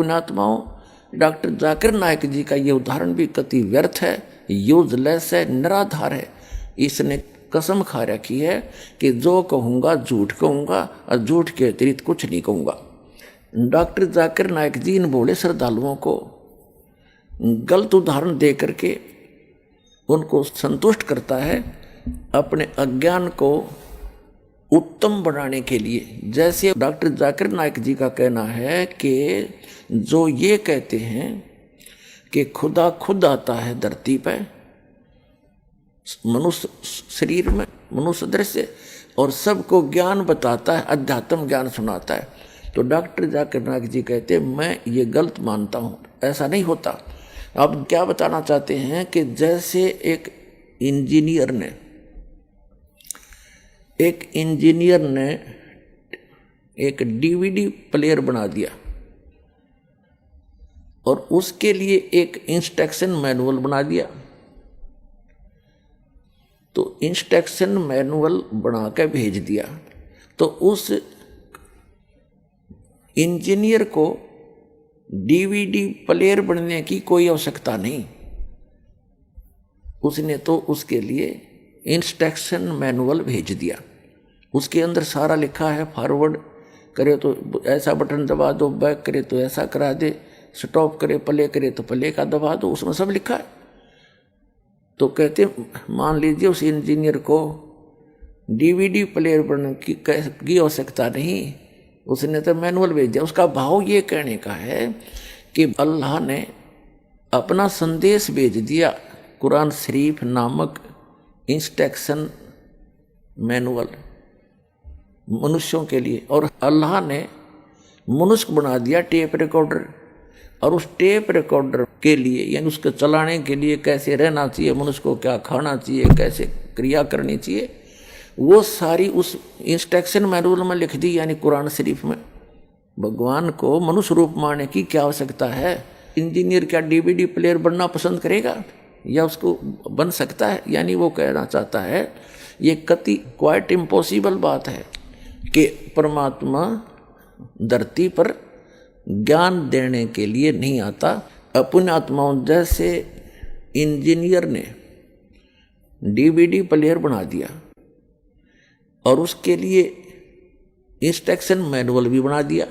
पुण्यात्माओं, doctor Zakir नायक जी का ये उदाहरण भी कति व्यर्थ है, यूजलेस है, निराधार है। इसने कसम खा रखी है कि जो कहूँगा झूठ कहूँगा और झूठ के अतिरिक्त कुछ नहीं कहूँगा। डॉक्टर जाकिर नायक जी इन भोले श्रद्धालुओं को गलत उदाहरण दे करके उनको संतुष्ट करता है अपने अज्ञान को उत्तम बनाने के लिए। जैसे डॉक्टर जाकिर नायक जी का कहना है कि जो ये कहते हैं कि खुदा खुद आता है धरती पे मनुष्य शरीर में, मनुष्य दृश्य, और सबको ज्ञान बताता है, अध्यात्म ज्ञान सुनाता है, तो डॉक्टर जाकिर नायक जी कहते हैं मैं ये गलत मानता हूँ, ऐसा नहीं होता। अब क्या बताना चाहते हैं कि जैसे एक इंजीनियर ने एक डीवीडी प्लेयर बना दिया और उसके लिए एक इंस्ट्रक्शन मैनुअल बना दिया, तो इंस्ट्रक्शन मैनुअल बना के भेज दिया, तो उस इंजीनियर को डीवीडी प्लेयर बनने की कोई आवश्यकता नहीं, उसने तो उसके लिए इंस्ट्रक्शन मैनुअल भेज दिया। उसके अंदर सारा लिखा है, फॉरवर्ड करे तो ऐसा बटन दबा दो, बैक करे तो ऐसा करा दे, स्टॉप करे, प्ले करे तो प्ले का दबा दो, उसमें सब लिखा है। तो कहते मान लीजिए उस इंजीनियर को डीवीडी प्लेयर बनने की आवश्यकता नहीं, उसने तो मैनुअल भेज दिया। उसका भाव ये कहने का है कि अल्लाह ने अपना संदेश भेज दिया, कुरान शरीफ नामक इंस्ट्रक्शन मैनुअल मनुष्यों के लिए, और अल्लाह ने मनुष्य बना दिया टेप रिकॉर्डर, और उस टेप रिकॉर्डर के लिए यानी उसको चलाने के लिए कैसे रहना चाहिए, मनुष्य को क्या खाना चाहिए, कैसे क्रिया करनी चाहिए, वो सारी उस इंस्ट्रक्शन मैनुअल में लिख दी, यानी कुरान शरीफ में। भगवान को मनुष्य रूप मानने की क्या आवश्यकता है? इंजीनियर क्या डीवीडी प्लेयर बनना पसंद करेगा या उसको बन सकता है? यानी वो कहना चाहता है ये क्वाइट इम्पॉसिबल बात है कि परमात्मा धरती पर ज्ञान देने के लिए नहीं आता। अपने आत्माओं जैसे इंजीनियर ने डीवीडी प्लेयर बना दिया और उसके लिए इंस्ट्रक्शन मैनुअल भी बना दिया।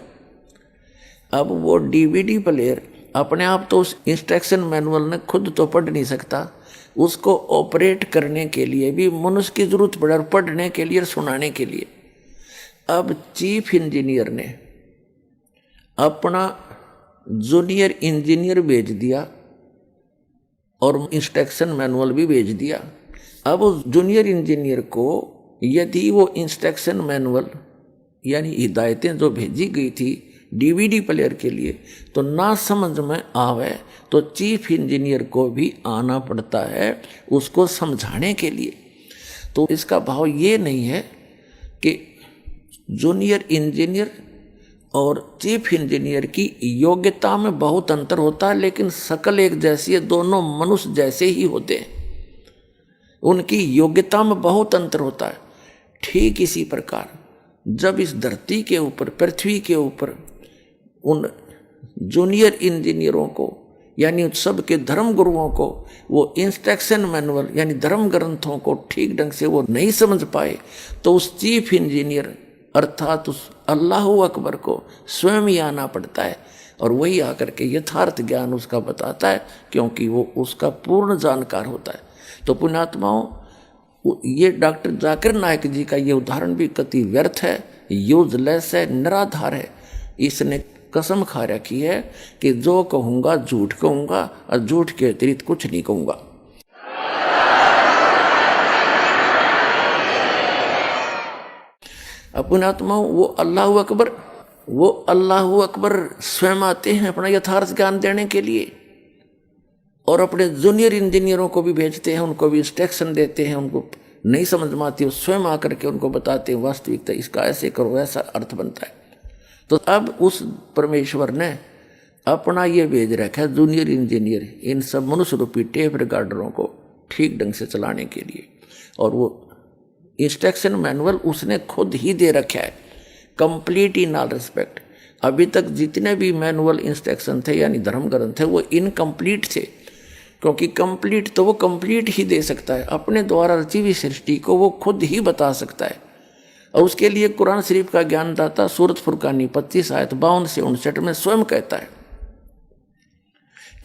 अब वो डीवीडी प्लेयर अपने आप तो उस इंस्ट्रक्शन मैनुअल ने खुद तो पढ़ नहीं सकता, उसको ऑपरेट करने के लिए भी मनुष्य की जरूरत पड़े, और पढ़ने के लिए और सुनाने के लिए। अब चीफ इंजीनियर ने अपना जूनियर इंजीनियर भेज दिया और इंस्ट्रक्शन मैनुअल भी भेज दिया। अब उस जूनियर इंजीनियर को यदि वो इंस्ट्रक्शन मैनुअल यानी हिदायतें जो भेजी गई थी डीवीडी प्लेयर के लिए तो ना समझ में आवे, तो चीफ इंजीनियर को भी आना पड़ता है उसको समझाने के लिए। तो इसका भाव ये नहीं है कि जूनियर इंजीनियर और चीफ इंजीनियर की योग्यता में बहुत अंतर होता है, लेकिन शकल एक जैसी है, दोनों मनुष्य जैसे ही होते हैं, उनकी योग्यता में बहुत अंतर होता है। ठीक इसी प्रकार जब इस धरती के ऊपर, पृथ्वी के ऊपर उन जूनियर इंजीनियरों को यानी सब के धर्म गुरुओं को वो इंस्ट्रक्शन मैनुअल यानी धर्म ग्रंथों को ठीक ढंग से वो नहीं समझ पाए, तो उस चीफ इंजीनियर अर्थात उस अल्लाह अकबर को स्वयं ही आना पड़ता है और वही आकर के यथार्थ ज्ञान उसका बताता है, क्योंकि वो उसका पूर्ण जानकार होता है। तो पुण्यात्माओं, ये डॉक्टर जाकिर नायक जी का ये उदाहरण भी कति व्यर्थ है, यूजलेस है, निराधार है। इसने कसम खा रखी है कि जो कहूँगा झूठ कहूँगा और झूठ के अतिरिक्त कुछ नहीं कहूँगा। अपने आत्माओं, वो अल्लाह अकबर स्वयं आते हैं अपना यथार्थ ज्ञान देने के लिए, और अपने जूनियर इंजीनियरों को भी भेजते हैं, उनको भी इंस्ट्रक्शन देते हैं, उनको नहीं समझ में आती, वो स्वयं आकर के उनको बताते हैं वास्तविकता, इसका ऐसे करो, ऐसा अर्थ बनता है। तो अब उस परमेश्वर ने अपना ये भेज रखा है जूनियर इंजीनियर इन सब मनुष्य रूपी टेप रिकॉर्डरों को ठीक ढंग से चलाने के लिए, और वो इंस्ट्रक्शन मैनुअल उसने खुद ही दे रखा है, कंप्लीट इन ऑल रिस्पेक्ट। अभी तक जितने भी मैनुअल इंस्ट्रक्शन थे यानी धर्म ग्रंथ थे वो इनकम्प्लीट थे, क्योंकि कंप्लीट तो वो कंप्लीट ही दे सकता है, अपने द्वारा रची हुई सृष्टि को वो खुद ही बता सकता है। और उसके लिए कुरान शरीफ का ज्ञानदाता सूरत फुरकानी 25 आयत 52 से 59 में स्वयं कहता है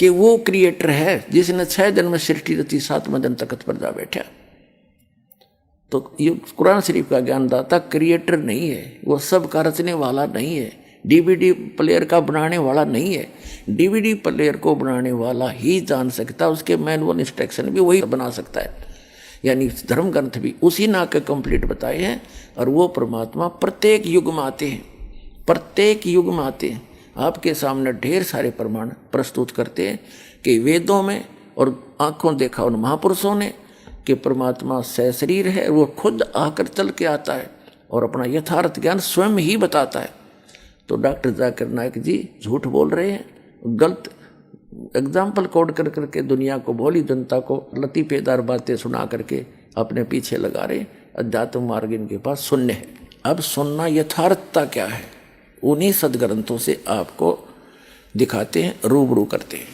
कि वो क्रिएटर है जिसने 6 दिन में सृष्टि रची, 7वें दिन तख्त पर जा बैठा। तो ये कुरान शरीफ का ज्ञानदाता क्रिएटर नहीं है, वो सब का रचने वाला नहीं है, डीवीडी प्लेयर का बनाने वाला नहीं है। डीवीडी प्लेयर को बनाने वाला ही जान सकता है, उसके मैनुअल इंस्ट्रक्शन भी वही बना सकता है, यानी धर्म ग्रंथ भी उसी ना के कंप्लीट बताए हैं। और वो परमात्मा प्रत्येक युग में आते हैं, प्रत्येक युग में आते हैं, आपके सामने ढेर सारे प्रमाण प्रस्तुत करते हैं कि वेदों में और आंखों देखा उन महापुरुषों ने कि परमात्मा सशरीर है, वो खुद आकर चल के आता है और अपना यथार्थ ज्ञान स्वयं ही बताता है। तो डॉक्टर जाकिर नाइक जी झूठ बोल रहे हैं, गलत एग्जाम्पल कोड कर करके दुनिया को, भोली जनता को लतीफेदार बातें सुना करके अपने पीछे लगा रहे। अध्यात्म मार्ग इनके पास शून्य है। अब सुनना यथार्थता क्या है उन्हीं सदग्रंथों से आपको दिखाते हैं, रूबरू करते हैं।